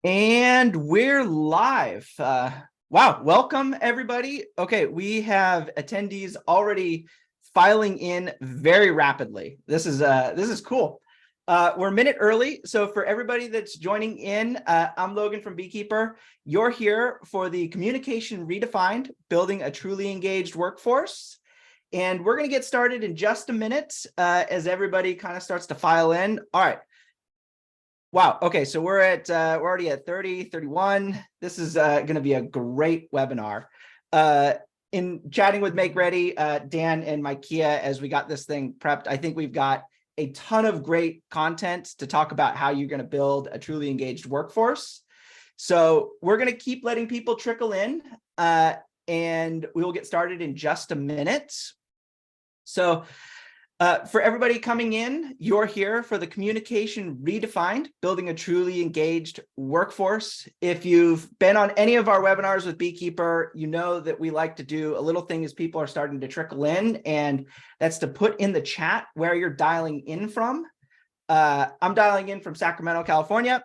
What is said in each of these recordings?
And we're live. Wow, welcome everybody. Okay, we have attendees already filing in very rapidly. This is cool. We're a minute early, so for everybody that's joining in, I'm Logan from Beekeeper. You're here for the Communication Redefined, Building a Truly Engaged Workforce. And we're going to get started in just a minute as everybody kind of starts to file in. All right. Wow. Okay. So we're already at 30, 31. This is going to be a great webinar. In chatting with MakeReady, Dan and Mikea, as we got this thing prepped, I think we've got a ton of great content to talk about how you're going to build a truly engaged workforce. So we're going to keep letting people trickle in and we will get started in just a minute. So for everybody coming in, you're here for the Communication Redefined, Building a Truly Engaged Workforce. If you've been on any of our webinars with Beekeeper, you know that we like to do a little thing as people are starting to trickle in, and that's to put in the chat where you're dialing in from. I'm dialing in from Sacramento, California,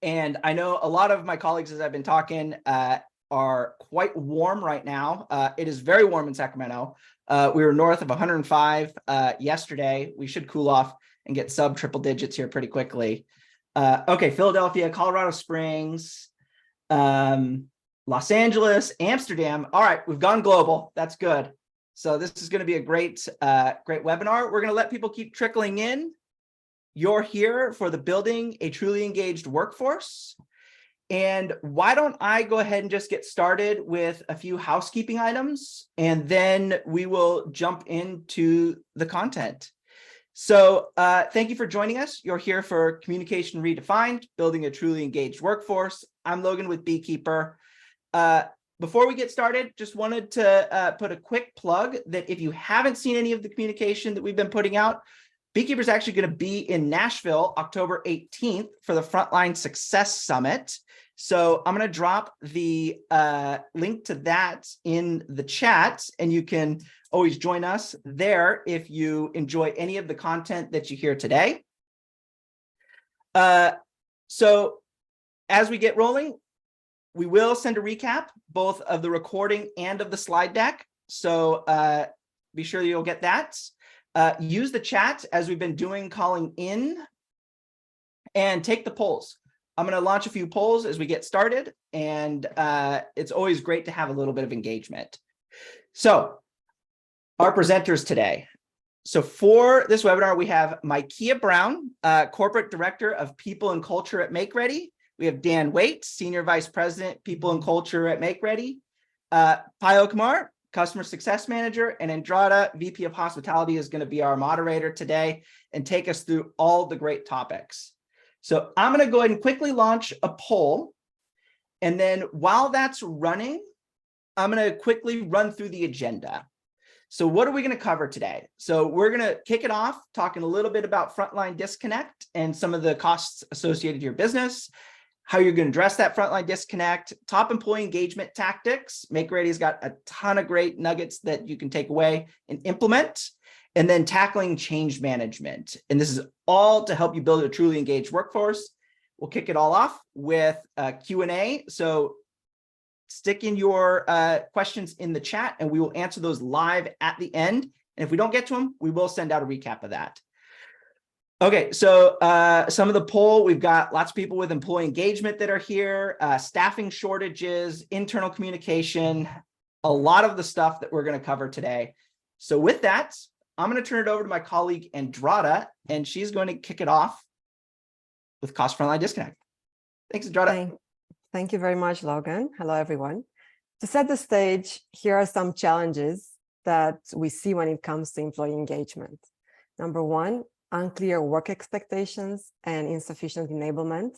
and I know a lot of my colleagues, as I've been talking, are quite warm right now. It is very warm in Sacramento. We were north of 105 yesterday. We should cool off and get sub triple digits here pretty quickly. Okay, Philadelphia, Colorado Springs, Los Angeles, Amsterdam. All right, we've gone global. That's good. So this is going to be a great webinar. We're going to let people keep trickling in. You're here for the Building a Truly Engaged Workforce. And why don't I go ahead and just get started with a few housekeeping items, and then we will jump into the content. So thank you for joining us. You're here for Communication Redefined, Building a Truly Engaged Workforce. I'm Logan with Beekeeper. Before we get started, just wanted to put a quick plug that if you haven't seen any of the communication that we've been putting out, Beekeeper is actually going to be in Nashville, October 18th for the Frontline Success Summit. So I'm going to drop the link to that in the chat, and you can always join us there if you enjoy any of the content that you hear today. So as we get rolling, we will send a recap both of the recording and of the slide deck. So be sure you'll get that. Use the chat as we've been doing calling in, and take the polls. I'm going to launch a few polls as we get started, and it's always great to have a little bit of engagement. So our presenters today. So for this webinar, we have Mikea Brown, Corporate Director of People and Culture at MakeReady. We have Dan Waite, Senior Vice President, People and Culture at MakeReady. Payo Kumar, Customer Success Manager, and Andrada, VP of Hospitality, is going to be our moderator today and take us through all the great topics. So I'm going to go ahead and quickly launch a poll. And then while that's running, I'm going to quickly run through the agenda. So what are we going to cover today? So we're going to kick it off talking a little bit about frontline disconnect and some of the costs associated to your business, how you're going to address that frontline disconnect, top employee engagement tactics. MakeReady's got a ton of great nuggets that you can take away and implement, and then tackling change management. And this is all to help you build a truly engaged workforce. We'll kick it all off with a Q&A. So stick in your questions in the chat, and we will answer those live at the end. And if we don't get to them, we will send out a recap of that. Okay, so some of the poll, we've got lots of people with employee engagement that are here, staffing shortages, internal communication, a lot of the stuff that we're going to cover today. So with that, I'm going to turn it over to my colleague Andrada, and she's going to kick it off with cost frontline disconnect. Thanks, Andrada. Thank you very much, Logan. Hello, everyone. To set the stage, here are some challenges that we see when it comes to employee engagement. Number one, unclear work expectations and insufficient enablement.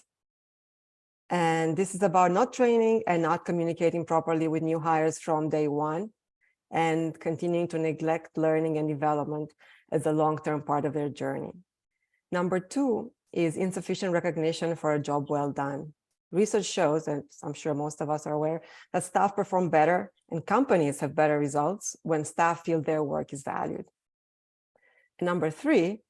And this is about not training and not communicating properly with new hires from day one, and continuing to neglect learning and development as a long-term part of their journey. Number two is insufficient recognition for a job well done. Research shows, and I'm sure most of us are aware, that staff perform better and companies have better results when staff feel their work is valued. And number three,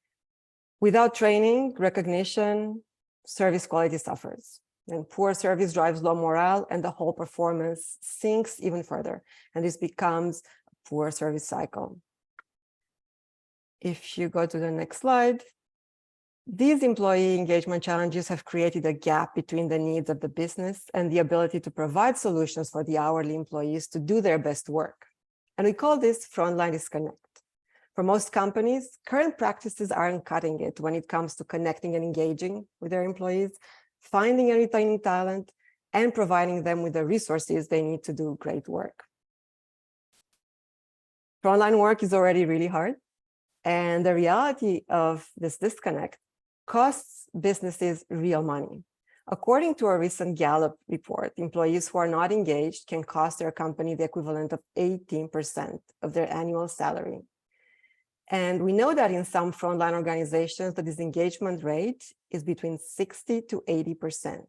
without training, recognition, service quality suffers. And poor service drives low morale, and the whole performance sinks even further. And this becomes a poor service cycle. If you go to the next slide, these employee engagement challenges have created a gap between the needs of the business and the ability to provide solutions for the hourly employees to do their best work. And we call this frontline disconnect. For most companies, current practices aren't cutting it when it comes to connecting and engaging with their employees, finding and retaining talent, and providing them with the resources they need to do great work. Frontline work is already really hard, and the reality of this disconnect costs businesses real money. According to a recent Gallup report, employees who are not engaged can cost their company the equivalent of 18% of their annual salary. And we know that in some frontline organizations, the disengagement rate is between 60 to 80%.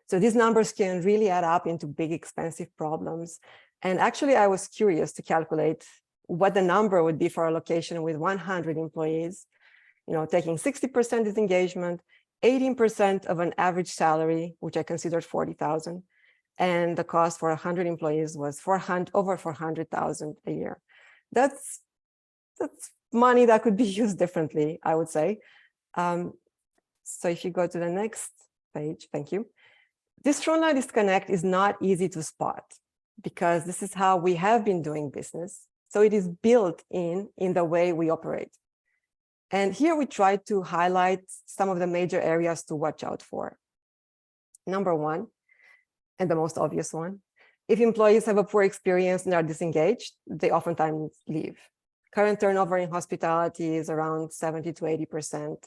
So these numbers can really add up into big, expensive problems. And actually, I was curious to calculate what the number would be for a location with 100 employees, taking 60% disengagement, 18% of an average salary, which I considered 40,000, and the cost for 100 employees was over 400,000 a year. That's money that could be used differently, I would say. So if you go to the next page, thank you. This frontline disconnect is not easy to spot because this is how we have been doing business. So it is built in the way we operate. And here we try to highlight some of the major areas to watch out for. Number one, and the most obvious one, if employees have a poor experience and are disengaged, they oftentimes leave. Current turnover in hospitality is around 70 to 80%.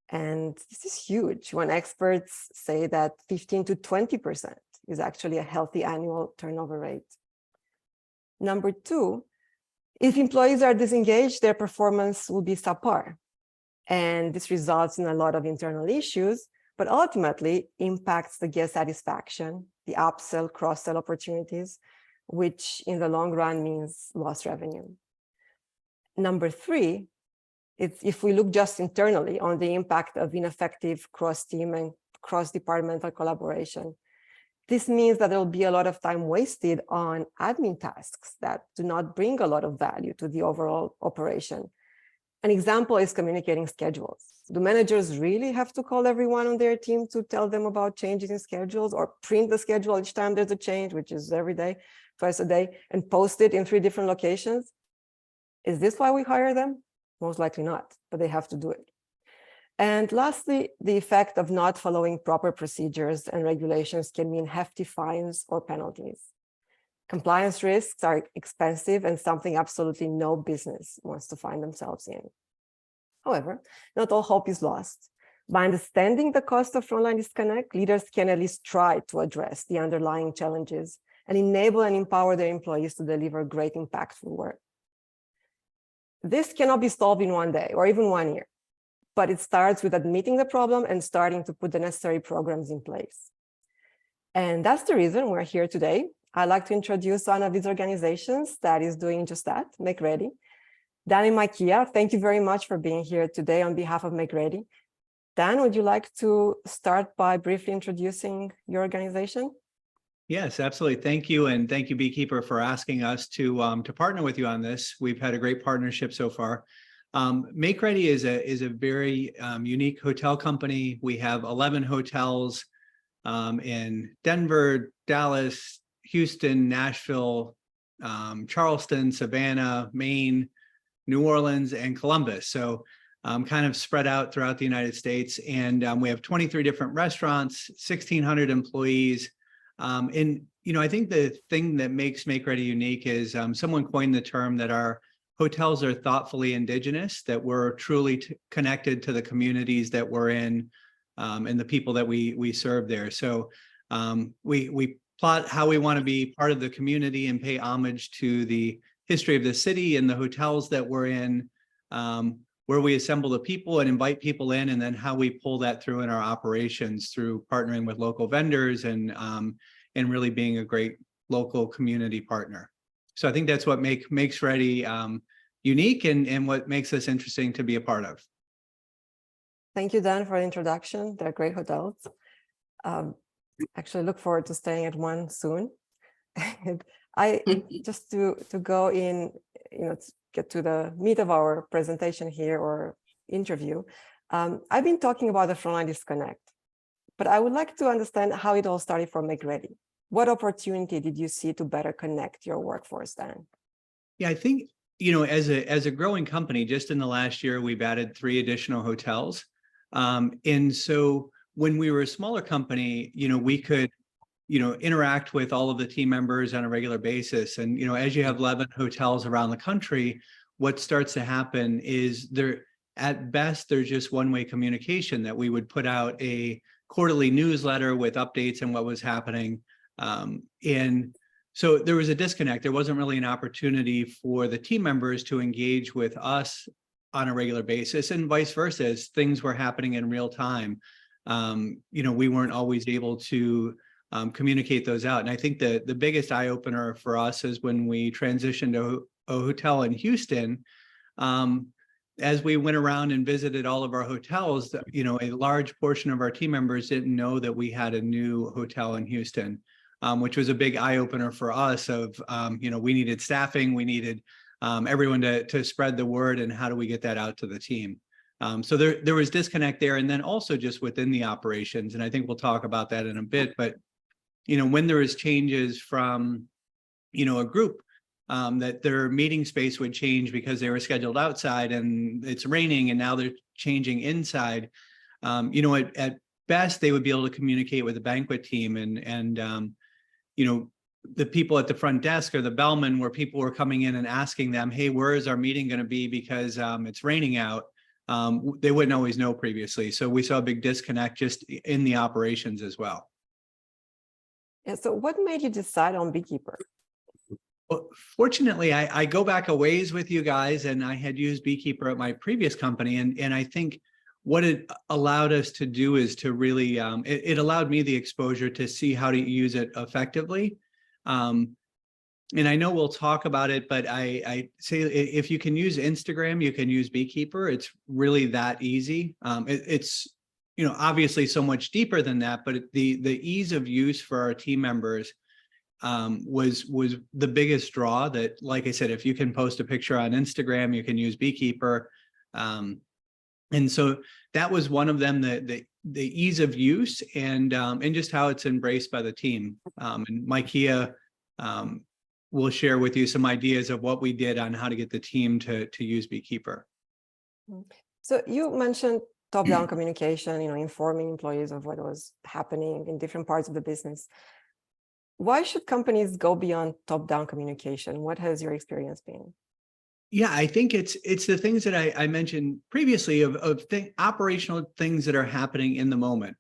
And this is huge when experts say that 15 to 20% is actually a healthy annual turnover rate. Number two, if employees are disengaged, their performance will be subpar. And this results in a lot of internal issues, but ultimately impacts the guest satisfaction, the upsell, cross-sell opportunities, which in the long run means lost revenue. Number three, if we look just internally on the impact of ineffective cross-team and cross-departmental collaboration, this means that there will be a lot of time wasted on admin tasks that do not bring a lot of value to the overall operation. An example is communicating schedules. Do managers really have to call everyone on their team to tell them about changes in schedules, or print the schedule each time there's a change, which is every day, twice a day, and post it in 3 different locations? Is this why we hire them? Most likely not, but they have to do it. And lastly, the effect of not following proper procedures and regulations can mean hefty fines or penalties. Compliance risks are expensive and something absolutely no business wants to find themselves in. However, not all hope is lost. By understanding the cost of frontline disconnect, leaders can at least try to address the underlying challenges and enable and empower their employees to deliver great, impactful work. This cannot be solved in one day or even 1 year, but it starts with admitting the problem and starting to put the necessary programs in place. And that's the reason we're here today. I'd like to introduce one of these organizations that is doing just that, MakeReady. Dan and Makia, thank you very much for being here today on behalf of MakeReady. Dan, would you like to start by briefly introducing your organization? Yes, absolutely. Thank you. And thank you, Beekeeper, for asking us to partner with you on this. We've had a great partnership so far. MakeReady is a very unique hotel company. We have 11 hotels in Denver, Dallas, Houston, Nashville, Charleston, Savannah, Maine, New Orleans, and Columbus. So kind of spread out throughout the United States. And we have 23 different restaurants, 1,600 employees. And, I think the thing that makes MakeReady unique is someone coined the term that our hotels are thoughtfully indigenous, that we're truly connected to the communities that we're in and the people that we serve there. So we plot how we want to be part of the community and pay homage to the history of the city and the hotels that we're in, where we assemble the people and invite people in, and then how we pull that through in our operations through partnering with local vendors and really being a great local community partner. So I think that's what makes MakeReady unique and what makes us interesting to be a part of. Thank you, Dan, for the introduction. They're great hotels. Actually look forward to staying at one soon. And I just to go in, to get to the meat of our presentation here or interview. I've been talking about the Frontline disconnect, but I would like to understand how it all started for MakeReady. What opportunity did you see to better connect your workforce then? Yeah, I think, as a growing company, just in the last year, we've added 3 additional hotels. And so when we were a smaller company, we could, interact with all of the team members on a regular basis. And, as you have 11 hotels around the country, what starts to happen is at best, there's just one-way communication that we would put out a quarterly newsletter with updates on what was happening. And so there was a disconnect. There wasn't really an opportunity for the team members to engage with us on a regular basis, and vice versa. As things were happening in real time, we weren't always able to communicate those out. And I think the biggest eye opener for us is when we transitioned to a hotel in Houston. As we went around and visited all of our hotels, a large portion of our team members didn't know that we had a new hotel in Houston, which was a big eye opener for us of, we needed staffing, we needed everyone to spread the word, and how do we get that out to the team? So there was disconnect there. And then also just within the operations, and I think we'll talk about that in a bit, but, when there was changes from, a group, that their meeting space would change because they were scheduled outside and it's raining and now they're changing inside. At best, they would be able to communicate with the banquet team and the people at the front desk or the bellman, where people were coming in and asking them, hey, where is our meeting going to be because it's raining out. They wouldn't always know previously. So we saw a big disconnect just in the operations as well. Yeah, so what made you decide on Beekeeper? Well, fortunately, I go back a ways with you guys, and I had used Beekeeper at my previous company. And I think what it allowed us to do is to really, it allowed me the exposure to see how to use it effectively. And I know we'll talk about it, but I say if you can use Instagram, you can use Beekeeper. It's really that easy. It's obviously so much deeper than that, but the ease of use for our team members was the biggest draw. That, like I said, if you can post a picture on Instagram, you can use Beekeeper. And so that was one of them, the ease of use and just how it's embraced by the team. And Makia will share with you some ideas of what we did on how to get the team to use Beekeeper. So you mentioned top-down communication, informing employees of what was happening in different parts of the business. Why should companies go beyond top-down communication? What has your experience been? Yeah, I think it's the things that I mentioned previously of operational things that are happening in the moment.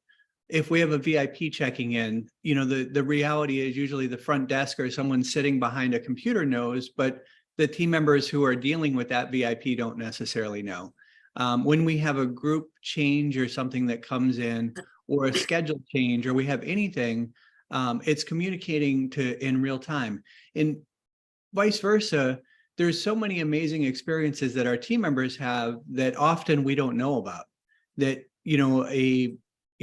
If we have a VIP checking in, the reality is usually the front desk or someone sitting behind a computer knows, but the team members who are dealing with that VIP don't necessarily know. When we have a group change or something that comes in, or a schedule change, or we have anything, it's communicating in real time. And vice versa, there's so many amazing experiences that our team members have that often we don't know about. That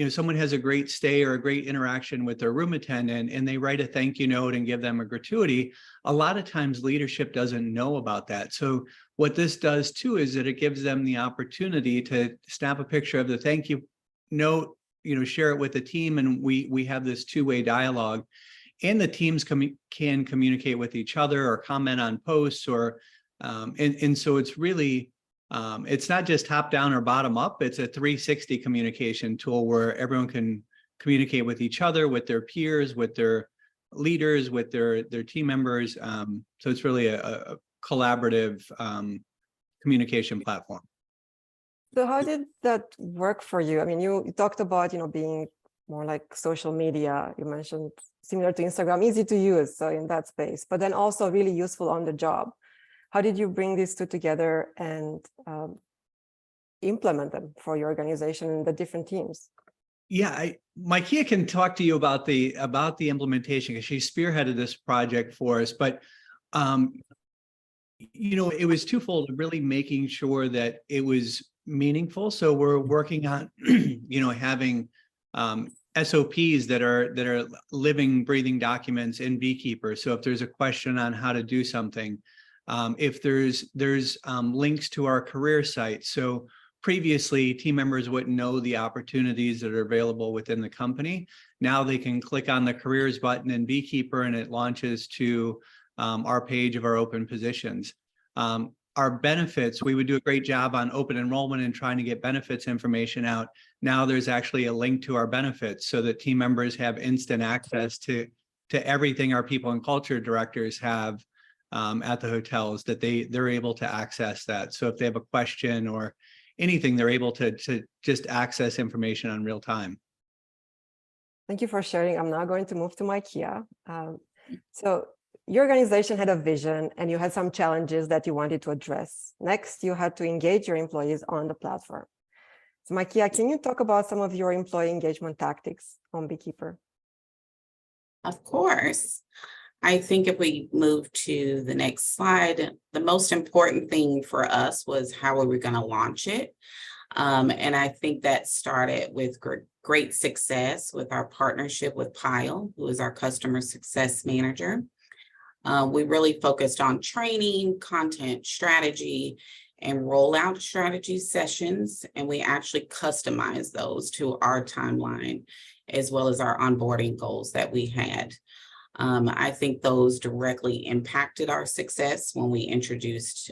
someone has a great stay or a great interaction with their room attendant, and they write a thank you note and give them a gratuity. A lot of times leadership doesn't know about that. So what this does too is that it gives them the opportunity to snap a picture of the thank you note, share it with the team, and we have this two-way dialogue. And the teams can communicate with each other or comment on posts, or and so it's really it's not just top down or bottom up. It's a 360 communication tool where everyone can communicate with each other, with their peers, with their leaders, with their team members. So it's really a collaborative communication platform. So how did that work for you? I mean, you talked about being more like social media. You mentioned similar to Instagram, easy to use, so in that space, but then also really useful on the job. How did you bring these two together and implement them for your organization and the different teams? Yeah, Makia can talk to you about the implementation, because she spearheaded this project for us. But it was twofold, really making sure that it was meaningful. So we're working on having SOPs that are living, breathing documents in Beekeeper. So if there's a question on how to do something, if there's links to our career site. So previously, team members wouldn't know the opportunities that are available within the company. Now they can click on the careers button in Beekeeper and it launches to our page of our open positions. Our benefits, we would do a great job on open enrollment and trying to get benefits information out. Now there's actually a link to our benefits so that team members have instant access to everything our people and culture directors have at the hotels, that they're able to access that. So if they have a question or anything, they're able to just access information on real time. Thank you for sharing. I'm now going to move to Maikia. So your organization had a vision and you had some challenges that you wanted to address. Next, you had to engage your employees on the platform. So Maikia, can you talk about some of your employee engagement tactics on Beekeeper? Of course. I think if we move to the next slide, the most important thing for us was how we were going to launch it. And I think that started with great success with our partnership with Pyle, who is our customer success manager. We really focused on training, content strategy, and rollout strategy sessions. And we actually customized those to our timeline, as well as our onboarding goals that we had. I think those directly impacted our success when we introduced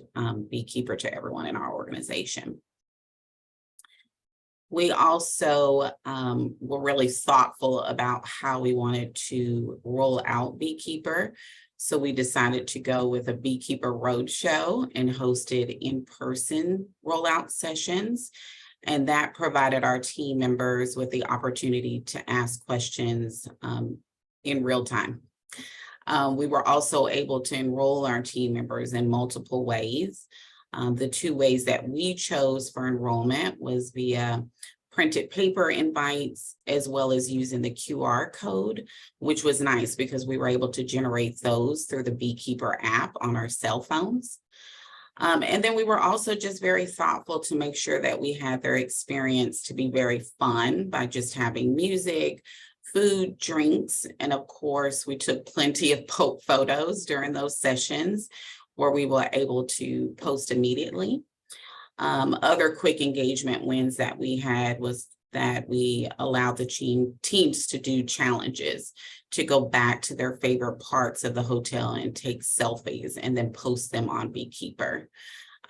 Beekeeper to everyone in our organization. We also were really thoughtful about how we wanted to roll out Beekeeper. So we decided to go with a Beekeeper Roadshow and hosted in-person rollout sessions. And that provided our team members with the opportunity to ask questions in real time. We were also able to enroll our team members in multiple ways. The two ways that we chose for enrollment was via printed paper invites, as well as using the QR code, which was nice because we were able to generate those through the Beekeeper app on our cell phones. And then we were also just very thoughtful to make sure that we had their experience to be very fun by just having music, food, drinks, and of course, we took plenty of poke photos during those sessions where we were able to post immediately. Other quick engagement wins that we had was that we allowed the teams to do challenges, to go back to their favorite parts of the hotel and take selfies and then post them on Beekeeper.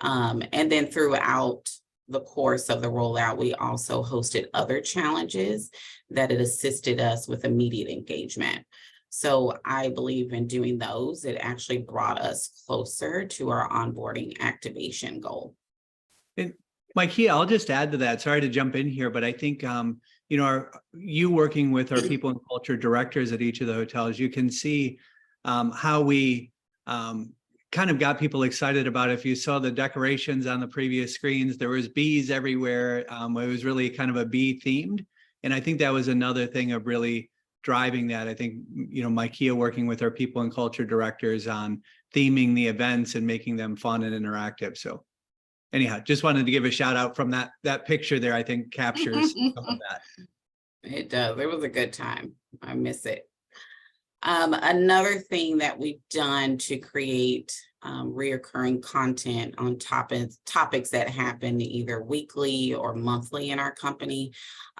And then throughout the course of the rollout, we also hosted other challenges that it assisted us with immediate engagement. So I believe in doing those, it actually brought us closer to our onboarding activation goal. And Maikia, I'll just add to that. Sorry to jump in here, but I think, you working with our people and culture directors at each of the hotels, you can see how we kind of got people excited about it. If you saw the decorations on the previous screens, there was bees everywhere. It was really kind of a bee themed. And I think that was another thing of really driving that. I think, Maikia working with our people and culture directors on theming the events and making them fun and interactive. So anyhow, just wanted to give a shout out from that picture there. I think captures some of that. It does. It was a good time. I miss it. Another thing that we've done to create reoccurring content on topics that happen either weekly or monthly in our company.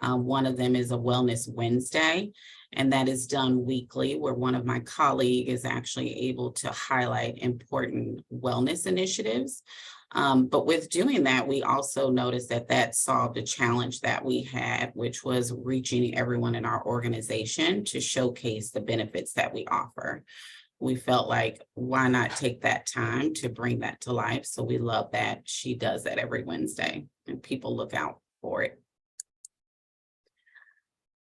One of them is a Wellness Wednesday, and that is done weekly, where one of my colleagues is actually able to highlight important wellness initiatives. But with doing that, we also noticed that solved a challenge that we had, which was reaching everyone in our organization to showcase the benefits that we offer. We felt like, why not take that time to bring that to life? So we love that she does that every Wednesday and people look out for it.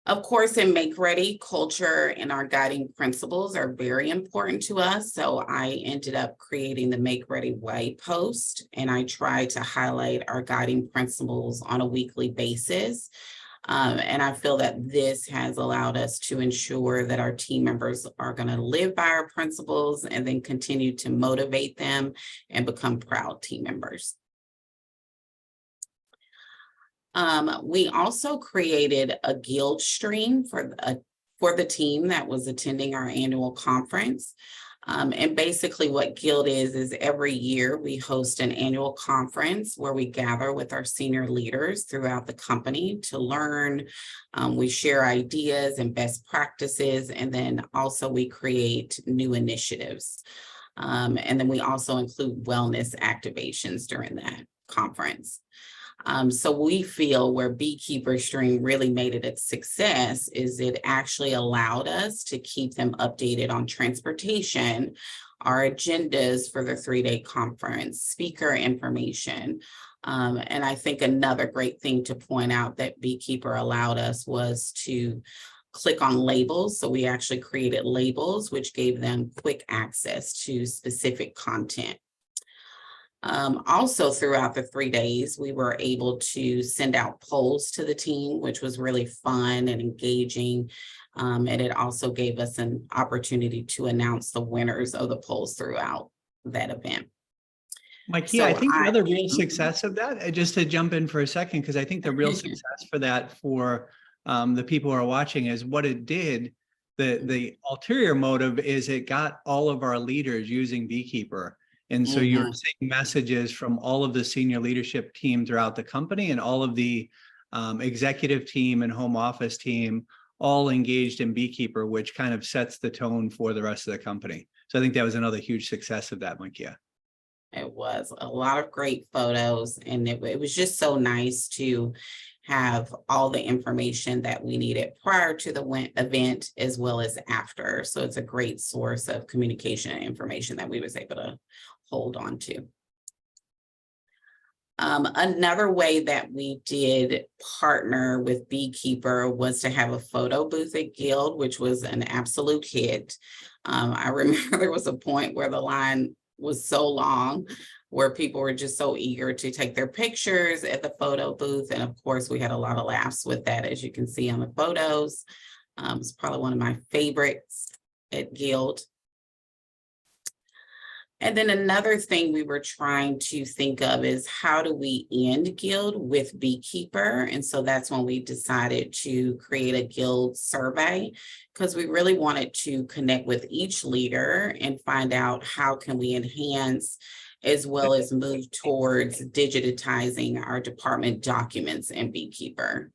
Of course, in MakeReady, culture and our guiding principles are very important to us. So I ended up creating the MakeReady Way post, and I try to highlight our guiding principles on a weekly basis. And I feel that this has allowed us to ensure that our team members are going to live by our principles and then continue to motivate them and become proud team members. We also created a guild stream for the team that was attending our annual conference. And basically what Guild is every year we host an annual conference where we gather with our senior leaders throughout the company to learn. We share ideas and best practices, and then also we create new initiatives. And then we also include wellness activations during that conference. So we feel where Beekeeper Stream really made it a success is it actually allowed us to keep them updated on transportation, our agendas for the 3-day conference, speaker information. And I think another great thing to point out that Beekeeper allowed us was to click on labels. So we actually created labels, which gave them quick access to specific content. Also throughout the 3 days, we were able to send out polls to the team, which was really fun and engaging. And it also gave us an opportunity to announce the winners of the polls throughout that event. Mikey, So I think the other real success of that, just to jump in for a second, because I think the real success for that for the people who are watching is what it did. The ulterior motive is it got all of our leaders using Beekeeper. And so you're seeing messages from all of the senior leadership team throughout the company and all of the executive team and home office team all engaged in Beekeeper, which kind of sets the tone for the rest of the company. So I think that was another huge success of that, Makia. It was a lot of great photos, and it was just so nice to have all the information that we needed prior to the event as well as after. So it's a great source of communication and information that we was able to hold on to. Another way that we did partner with Beekeeper was to have a photo booth at Guild, which was an absolute hit. I remember there was a point where the line was so long where people were just so eager to take their pictures at the photo booth. And of course, we had a lot of laughs with that, as you can see on the photos. It's probably one of my favorites at Guild. And then another thing we were trying to think of is how do we end Guild with Beekeeper? And so that's when we decided to create a Guild survey, because we really wanted to connect with each leader and find out how can we enhance as well as move towards digitizing our department documents in Beekeeper.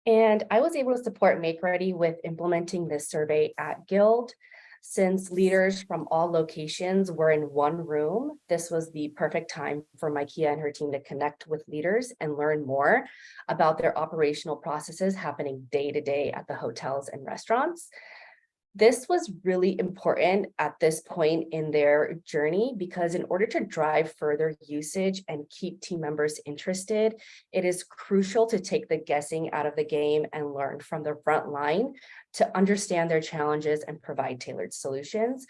And I was able to support MakeReady with implementing this survey at Guild. Since leaders from all locations were in one room, this was the perfect time for Maikia and her team to connect with leaders and learn more about their operational processes happening day to day at the hotels and restaurants. This was really important at this point in their journey, because in order to drive further usage and keep team members interested, it is crucial to take the guessing out of the game and learn from the front line to understand their challenges and provide tailored solutions.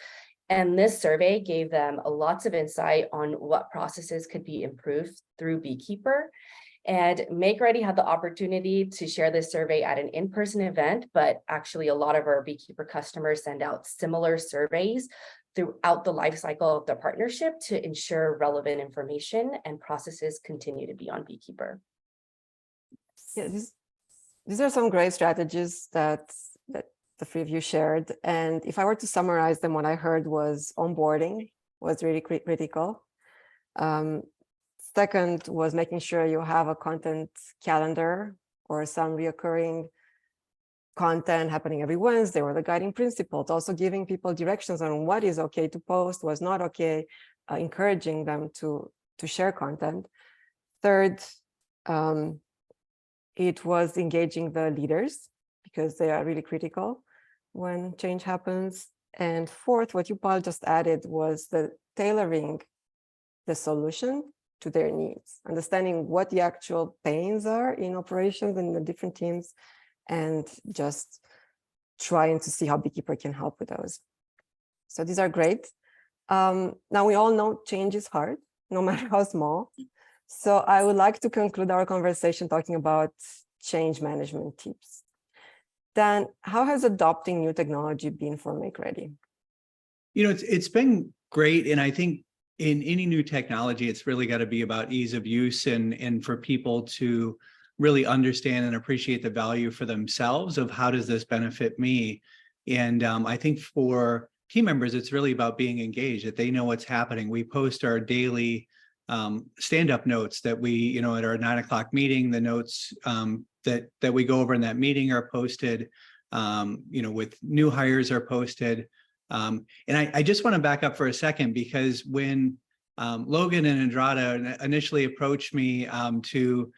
And this survey gave them lots of insight on what processes could be improved through Beekeeper. And MakeReady had the opportunity to share this survey at an in-person event, but actually a lot of our Beekeeper customers send out similar surveys throughout the life cycle of the partnership to ensure relevant information and processes continue to be on Beekeeper. Yeah, these are some great strategies that the three of you shared. And if I were to summarize them, what I heard was onboarding was really critical. Second was making sure you have a content calendar or some reoccurring content happening every Wednesday, or the guiding principles, also giving people directions on what is okay to post, what's not okay, encouraging them to share content. Third, it was engaging the leaders, because they are really critical when change happens. And fourth, what you, Paul, just added was the tailoring the solution to their needs, understanding what the actual pains are in operations in the different teams, and just trying to see how Beekeeper can help with those. So these are great. Now we all know change is hard, no matter how small. So I would like to conclude our conversation talking about change management tips. Dan, how has adopting new technology been for MakeReady? You know, it's been great. And I think in any new technology, it's really got to be about ease of use and for people to really understand and appreciate the value for themselves of how does this benefit me. And I think for team members, it's really about being engaged, that they know what's happening. We post our daily stand-up notes that we, at our 9 o'clock meeting, the notes that we go over in that meeting are posted, with new hires are posted. And I just want to back up for a second, because when Logan and Andrada initially approached me to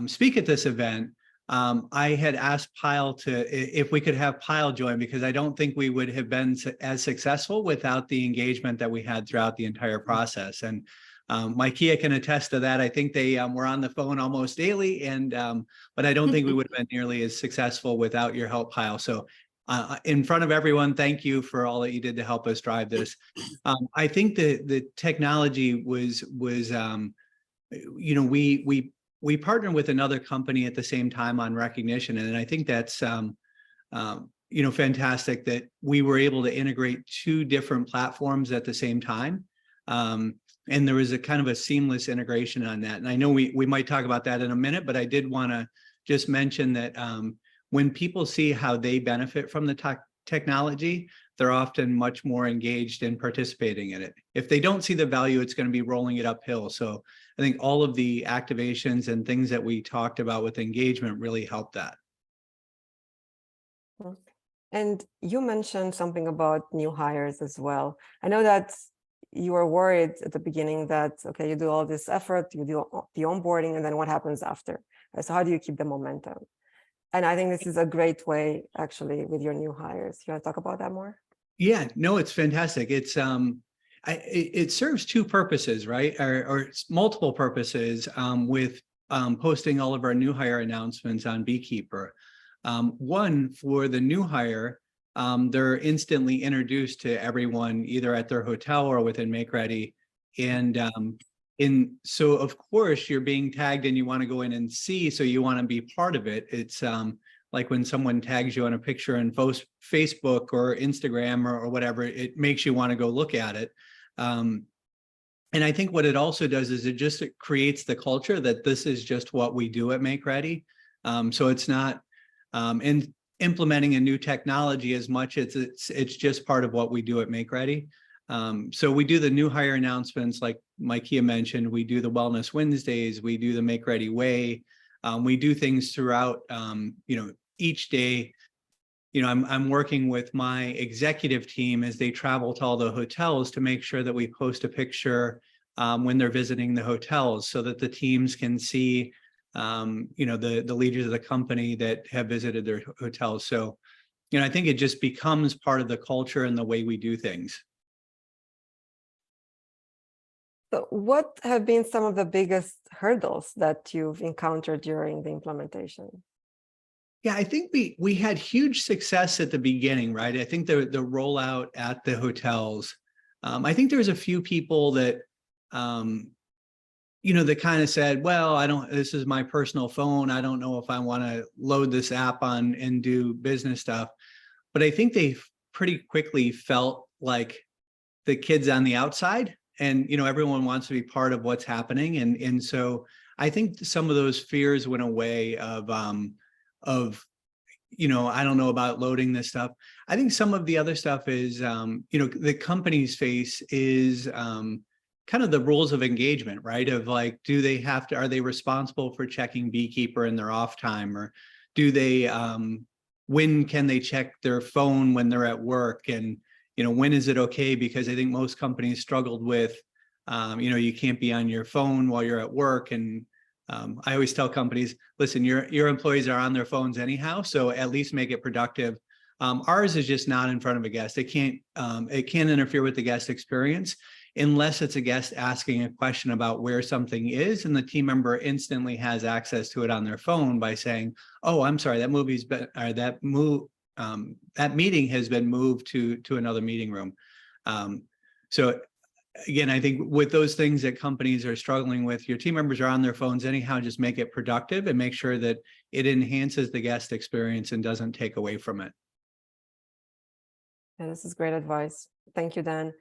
speak at this event, I had asked Pyle if we could have Pyle join, because I don't think we would have been as successful without the engagement that we had throughout the entire process. And Kia can attest to that. I think they were on the phone almost daily, and but I don't think we would have been nearly as successful without your help, Pyle. So in front of everyone, thank you for all that you did to help us drive this. I think the technology was we partnered with another company at the same time on recognition, and I think that's fantastic that we were able to integrate 2 different platforms at the same time. And there was a kind of a seamless integration on that. And I know we might talk about that in a minute, but I did want to just mention that when people see how they benefit from the technology, they're often much more engaged in participating in it. If they don't see the value, it's going to be rolling it uphill. So I think all of the activations and things that we talked about with engagement really helped that. And you mentioned something about new hires as well. I know that you were worried at the beginning that, okay, you do all this effort, you do the onboarding, and then what happens after? So how do you keep the momentum? And I think this is a great way, actually, with your new hires. You want to talk about that more? Yeah, no, it's fantastic. It's it serves 2 purposes, right? Or multiple purposes with posting all of our new hire announcements on Beekeeper. One, for the new hire, they're instantly introduced to everyone, either at their hotel or within MakeReady. And so of course you're being tagged and you want to go in and see, so you want to be part of it. It's like when someone tags you on a picture on Facebook or Instagram or whatever, it makes you want to go look at it. And I think what it also does is it creates the culture that this is just what we do at MakeReady. So it's not implementing a new technology as much as it's just part of what we do at MakeReady. So we do the new hire announcements, like Kia mentioned. We do the Wellness Wednesdays. We do the MakeReady Way. We do things throughout, each day. I'm working with my executive team as they travel to all the hotels to make sure that we post a picture when they're visiting the hotels, so that the teams can see, the leaders of the company that have visited their hotels. So, I think it just becomes part of the culture and the way we do things. So what have been some of the biggest hurdles that you've encountered during the implementation? Yeah, I think we had huge success at the beginning, right? I think the rollout at the hotels, I think there was a few people that, that kind of said, well, this is my personal phone. I don't know if I want to load this app on and do business stuff. But I think they pretty quickly felt like the kids on the outside, and, everyone wants to be part of what's happening. And so I think some of those fears went away of, I don't know about loading this stuff. I think some of the other stuff is, the company's face is kind of the rules of engagement, right? Of like, are they responsible for checking Beekeeper in their off time? Or do they, when can they check their phone when they're at work? And, when is it okay? Because I think most companies struggled with, you can't be on your phone while you're at work. And I always tell companies, listen, your employees are on their phones anyhow, so at least make it productive. Ours is just not in front of a guest. It can't interfere with the guest experience unless it's a guest asking a question about where something is, and the team member instantly has access to it on their phone by saying, "Oh, I'm sorry, that meeting has been moved to another meeting room." So again, I think with those things that companies are struggling with, your team members are on their phones anyhow, just make it productive and make sure that it enhances the guest experience and doesn't take away from it. Yeah, this is great advice. Thank you, Dan.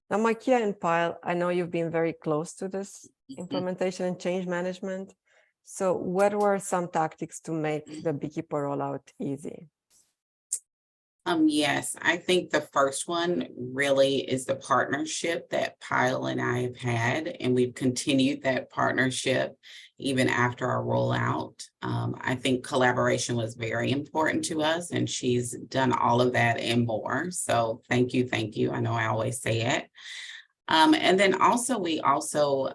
Now, Makia and Pyle, I know you've been very close to this Mhm. implementation and change management. So what were some tactics to make the beekeeper rollout easy? Yes, I think the first one really is the partnership that Pyle and I have had, and we've continued that partnership even after our rollout. I think collaboration was very important to us, and she's done all of that and more. So thank you, thank you. I know I always say it. And then also, we also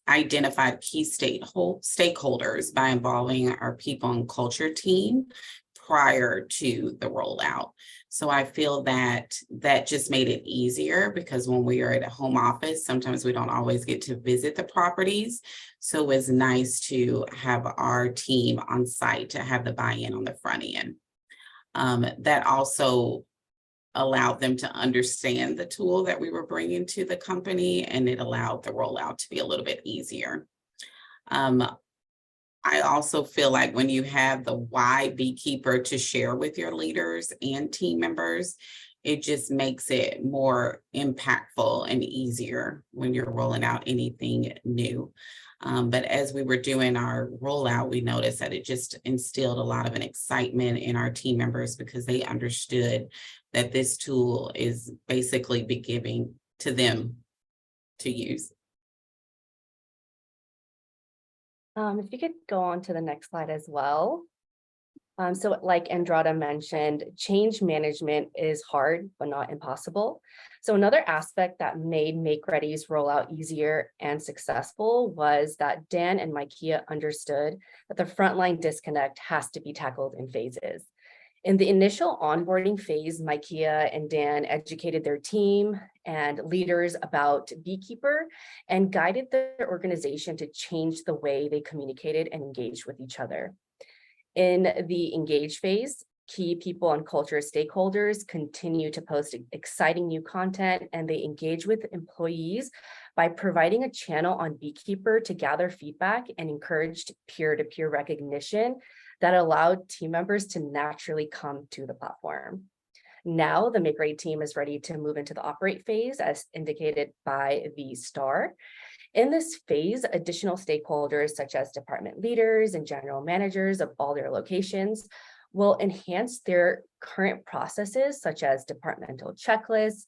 identified key stakeholders by involving our people and culture team prior to the rollout. So I feel that that just made it easier because when we are at a home office, sometimes we don't always get to visit the properties. So it was nice to have our team on site to have the buy-in on the front end. That also allowed them to understand the tool that we were bringing to the company, and it allowed the rollout to be a little bit easier. I also feel like when you have the why beekeeper to share with your leaders and team members, it just makes it more impactful and easier when you're rolling out anything new. But as we were doing our rollout, we noticed that it just instilled a lot of an excitement in our team members because they understood that this tool is basically be giving to them to use. If you could go on to the next slide as well. So like Andrada mentioned, change management is hard, but not impossible. So another aspect that made MakeReady's rollout easier and successful was that Dan and Makia understood that the frontline disconnect has to be tackled in phases. In the initial onboarding phase, Makia and Dan educated their team and leaders about Beekeeper and guided their organization to change the way they communicated and engaged with each other. In the engage phase, key people and culture stakeholders continue to post exciting new content, and they engage with employees by providing a channel on Beekeeper to gather feedback and encouraged peer-to-peer recognition that allowed team members to naturally come to the platform. Now the MakeReady team is ready to move into the operate phase as indicated by the star. In this phase, additional stakeholders such as department leaders and general managers of all their locations will enhance their current processes such as departmental checklists,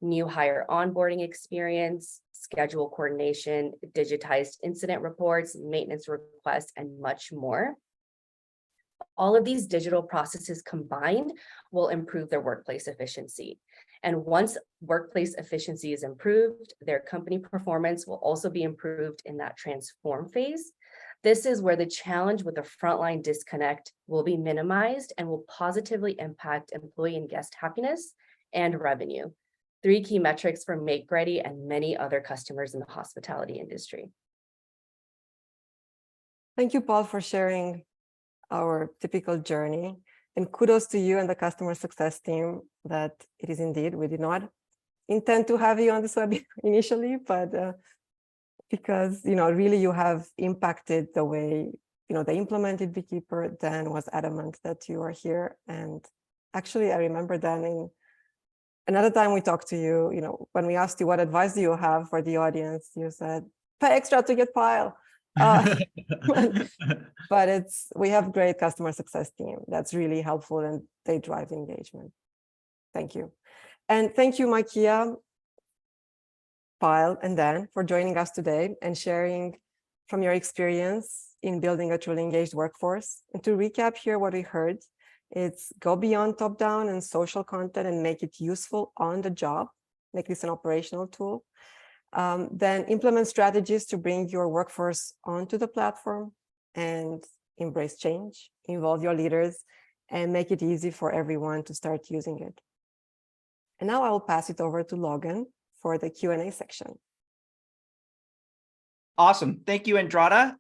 new hire onboarding experience, schedule coordination, digitized incident reports, maintenance requests, and much more. All of these digital processes combined will improve their workplace efficiency. And once workplace efficiency is improved, their company performance will also be improved in that transform phase. This is where the challenge with the frontline disconnect will be minimized and will positively impact employee and guest happiness and revenue. 3 key metrics for MakeReady and many other customers in the hospitality industry. Thank you, Paul, for sharing our typical journey. And kudos to you and the customer success team that it is indeed, we did not intend to have you on this webinar initially, but because, really you have impacted the way, they implemented Beekeeper. Dan was adamant that you are here. And actually, I remember Dan in another time we talked to you, when we asked you what advice do you have for the audience, you said, pay extra to get Pyle. But we have great customer success team that's really helpful and they drive the engagement. Thank you. And thank you, Makia, Pyle, and Dan for joining us today and sharing from your experience in building a truly engaged workforce. And to recap here what we heard, it's go beyond top-down and social content and make it useful on the job, make this an operational tool. Then implement strategies to bring your workforce onto the platform and embrace change, involve your leaders, and make it easy for everyone to start using it. And now I will pass it over to Logan for the Q&A section. Awesome. Thank you, Andrada.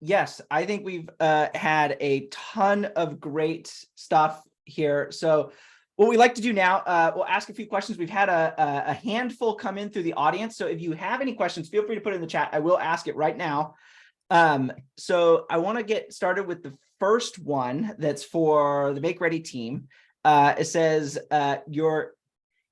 Yes, I think we've had a ton of great stuff here. So what we like to do now, we'll ask a few questions. We've had a handful come in through the audience. So if you have any questions, feel free to put it in the chat. I will ask it right now. So I want to get started with the first one that's for the MakeReady team. It says,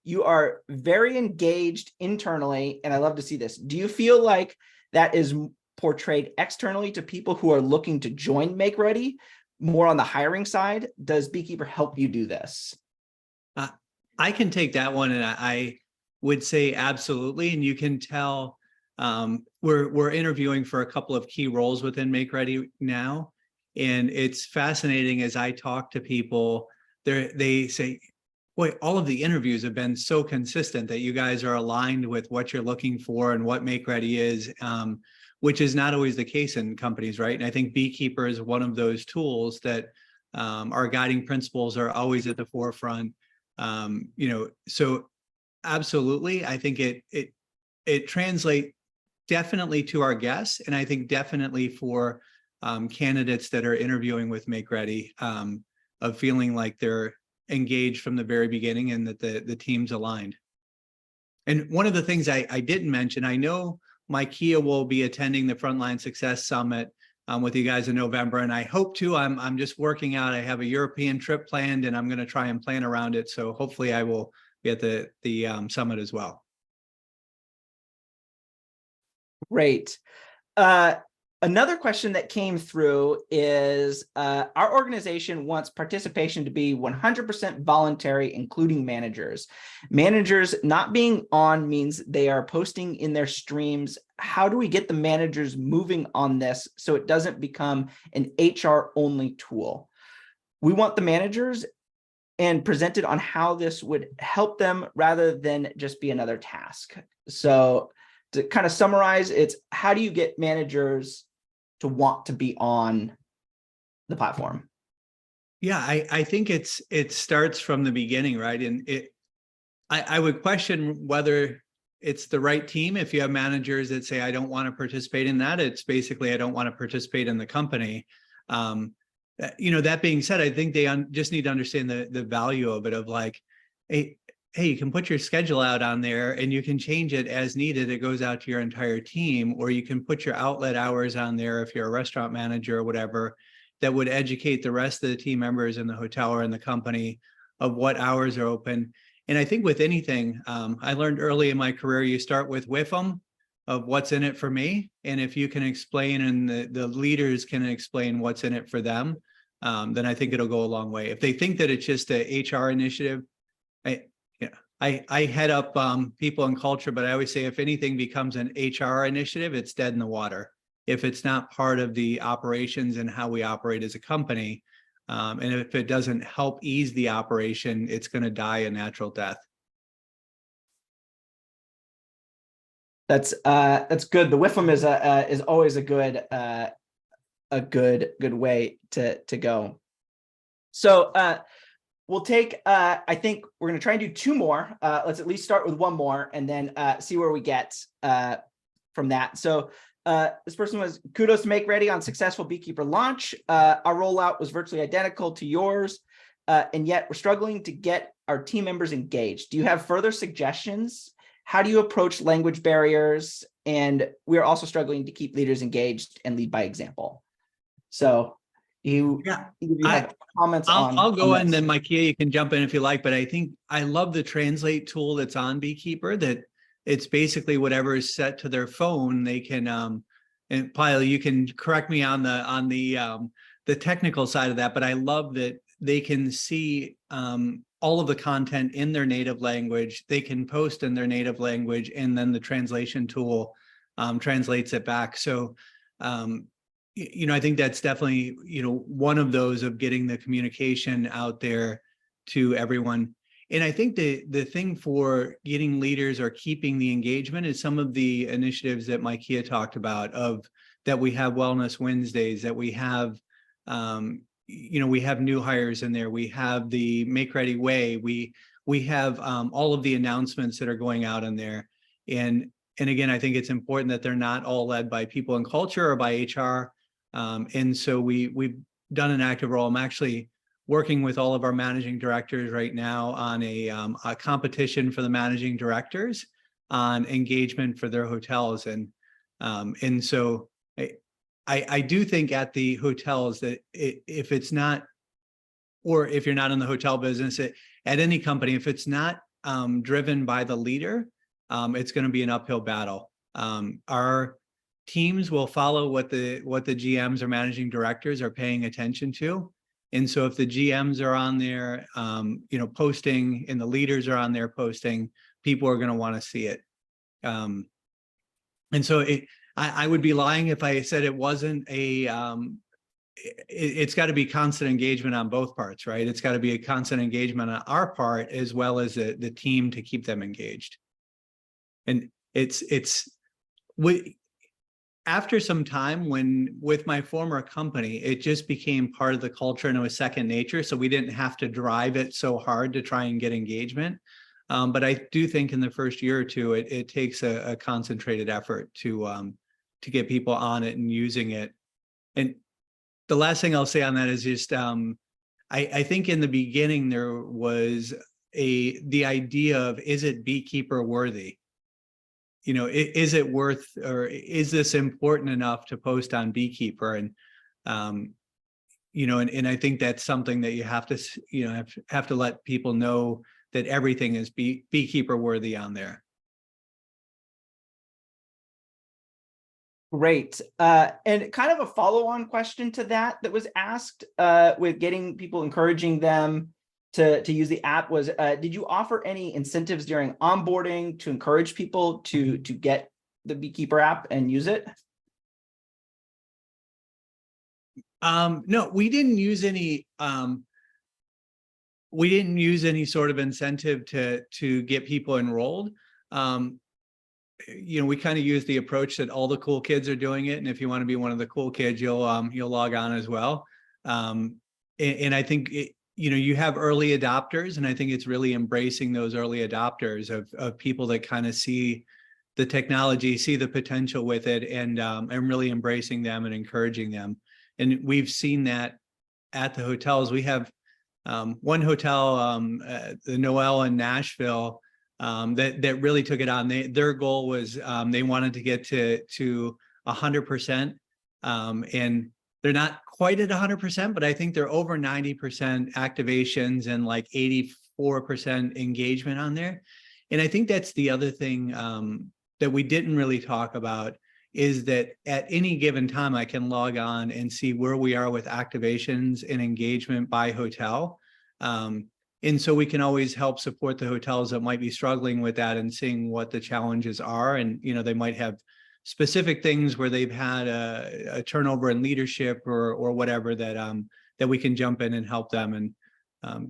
You are very engaged internally, and I love to see this. Do you feel like that is portrayed externally to people who are looking to join MakeReady? More on the hiring side, does Beekeeper help you do this? I can take that one, and I would say absolutely. And you can tell we're interviewing for a couple of key roles within MakeReady now, and it's fascinating as I talk to people. They say, "Boy, all of the interviews have been so consistent that you guys are aligned with what you're looking for and what MakeReady is." Which is not always the case in companies, right? And I think Beekeeper is one of those tools that our guiding principles are always at the forefront. So absolutely, I think it translates definitely to our guests, and I think definitely for candidates that are interviewing with MakeReady, of feeling like they're engaged from the very beginning and that the team's aligned. And one of the things I didn't mention, I know Kia will be attending the Frontline Success Summit with you guys in November, and I hope to. I'm just working out. I have a European trip planned, and I'm going to try and plan around it. So hopefully, I will be at the summit as well. Great. Another question that came through is our organization wants participation to be 100% voluntary, including managers. Managers not being on means they are posting in their streams. How do we get the managers moving on this so it doesn't become an HR only tool? We want the managers and presented on how this would help them rather than just be another task. So to kind of summarize, it's how do you get managers to want to be on the platform? Yeah, I think it starts from the beginning, right? And I would question whether it's the right team if you have managers that say, I don't want to participate in that. It's basically, I don't want to participate in the company. That being said, I think they just need to understand the value of it, of like, hey, you can put your schedule out on there and you can change it as needed. It goes out to your entire team, or you can put your outlet hours on there if you're a restaurant manager or whatever, that would educate the rest of the team members in the hotel or in the company of what hours are open. And I think with anything, I learned early in my career, you start with WIFM of what's in it for me. And if you can explain and the leaders can explain what's in it for them, then I think it'll go a long way. If they think that it's just a HR initiative, I head up people and culture, but I always say if anything becomes an HR initiative, it's dead in the water. If it's not part of the operations and how we operate as a company, and if it doesn't help ease the operation, it's going to die a natural death. That's good. The WIFM is always a good way to go. So we'll take, I think we're going to try and do two more. Let's at least start with one more and then see where we get from that. So this person was, kudos to MakeReady on successful Beekeeper launch. Our rollout was virtually identical to yours, and yet we're struggling to get our team members engaged. Do you have further suggestions? How do you approach language barriers? And we're also struggling to keep leaders engaged and lead by example. So you have comments on. I'll go in, then Kia, you can jump in if you like, but I think I love the translate tool that's on Beekeeper, that it's basically whatever is set to their phone. They can, and Pyle, you can correct me on the technical side of that, but I love that they can see all of the content in their native language. They can post in their native language, and then the translation tool translates it back. So, I think that's definitely, one of those of getting the communication out there to everyone. And I think the thing for getting leaders or keeping the engagement is some of the initiatives that Kia talked about, of that we have Wellness Wednesdays, that we have, we have new hires in there. We have the MakeReady Way. We have all of the announcements that are going out in there. And again, I think it's important that they're not all led by people and culture or by HR. And so we've done an active role. I'm actually working with all of our managing directors right now on a competition for the managing directors on engagement for their hotels. And so I do think at the hotels that if it's not, or if you're not in the hotel business, at any company, if it's not driven by the leader, it's going to be an uphill battle. Our teams will follow what the GMs or managing directors are paying attention to. And so if the GMs are on there, posting, and the leaders are on there posting, people are going to want to see it. And so I would be lying if I said it wasn't it's got to be constant engagement on both parts, right? It's got to be a constant engagement on our part as well as the team to keep them engaged. And after some time, with my former company, it just became part of the culture and it was second nature. So we didn't have to drive it so hard to try and get engagement. But I do think in the first year or two, it takes a concentrated effort to get people on it and using it. And the last thing I'll say on that is just, I think in the beginning there was the idea of, is it beekeeper worthy? Is it worth, or is this important enough to post on Beekeeper? And and I think that's something that you have to let people know, that everything is beekeeper worthy on there. Great. And kind of a follow-on question to that was asked with getting people, encouraging them to use the app was, did you offer any incentives during onboarding to encourage people to get the Beekeeper app and use it? No, we didn't use any. We didn't use any sort of incentive to get people enrolled. We kind of use the approach that all the cool kids are doing it, and if you want to be one of the cool kids, you'll log on as well. And I think you have early adopters, and I think it's really embracing those early adopters of people that kind of see the technology, see the potential with it, and really embracing them and encouraging them. And we've seen that at the hotels. We have one hotel, the Noel in Nashville, that really took it on. Their goal was they wanted to get to 100%, and they're not quite at 100%, but I think they're over 90% activations and like 84% engagement on there. And I think that's the other thing that we didn't really talk about, is that at any given time, I can log on and see where we are with activations and engagement by hotel. And so we can always help support the hotels that might be struggling with that and seeing what the challenges are. And, they might have specific things where they've had a turnover in leadership or whatever that we can jump in and help them. And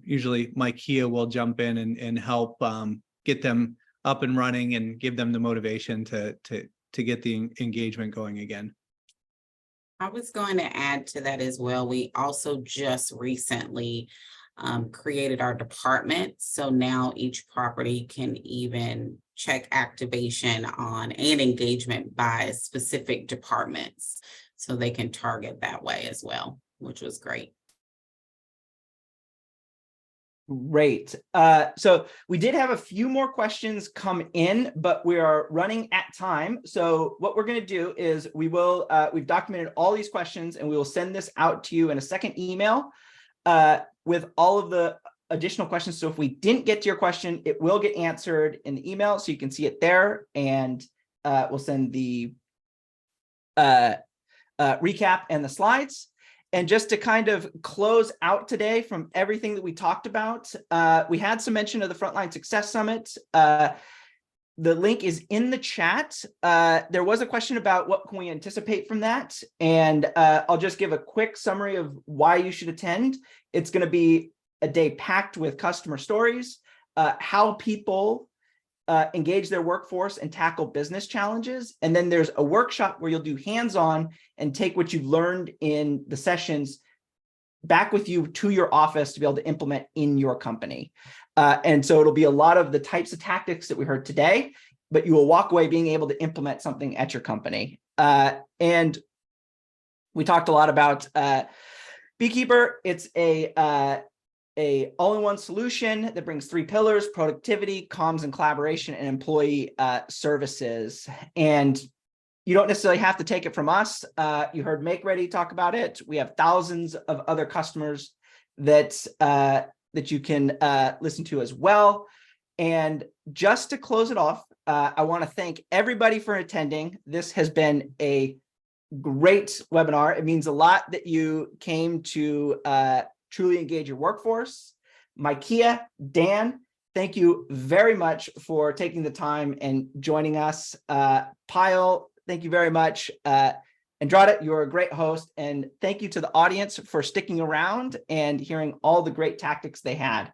usually Mike Kia will jump in and help get them up and running and give them the motivation to get the engagement going again. I was going to add to that as well. We also just recently created our department. So now each property can even check activation on and engagement by specific departments. So they can target that way as well, which was great. Great. So we did have a few more questions come in, but we are running at time. So what we're going to do is we've documented all these questions, and we will send this out to you in a second email with all of the additional questions. So if we didn't get to your question, it will get answered in the email, so you can see it there, and we'll send the recap and the slides. And just to kind of close out today from everything that we talked about, we had some mention of the Frontline Success Summit. The link is in the chat. There was a question about what can we anticipate from that. And I'll just give a quick summary of why you should attend. It's going to be a day packed with customer stories, how people engage their workforce and tackle business challenges. And then there's a workshop where you'll do hands-on and take what you've learned in the sessions back with you to your office to be able to implement in your company. And so it'll be a lot of the types of tactics that we heard today, but you will walk away being able to implement something at your company. And we talked a lot about Beekeeper. It's a all-in-one solution that brings three pillars: productivity, comms and collaboration, and employee services. And you don't necessarily have to take it from us. You heard MakeReady talk about it. We have thousands of other customers that you can listen to as well. And just to close it off, I want to thank everybody for attending. This has been a great webinar. It means a lot that you came to truly engage your workforce. Micaiah, Dan, thank you very much for taking the time and joining us. Pyle, thank you very much. Andrada, you're a great host, and thank you to the audience for sticking around and hearing all the great tactics they had.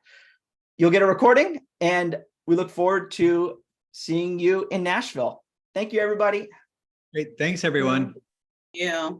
You'll get a recording, and we look forward to seeing you in Nashville. Thank you, everybody. Great. Thanks, everyone. Yeah.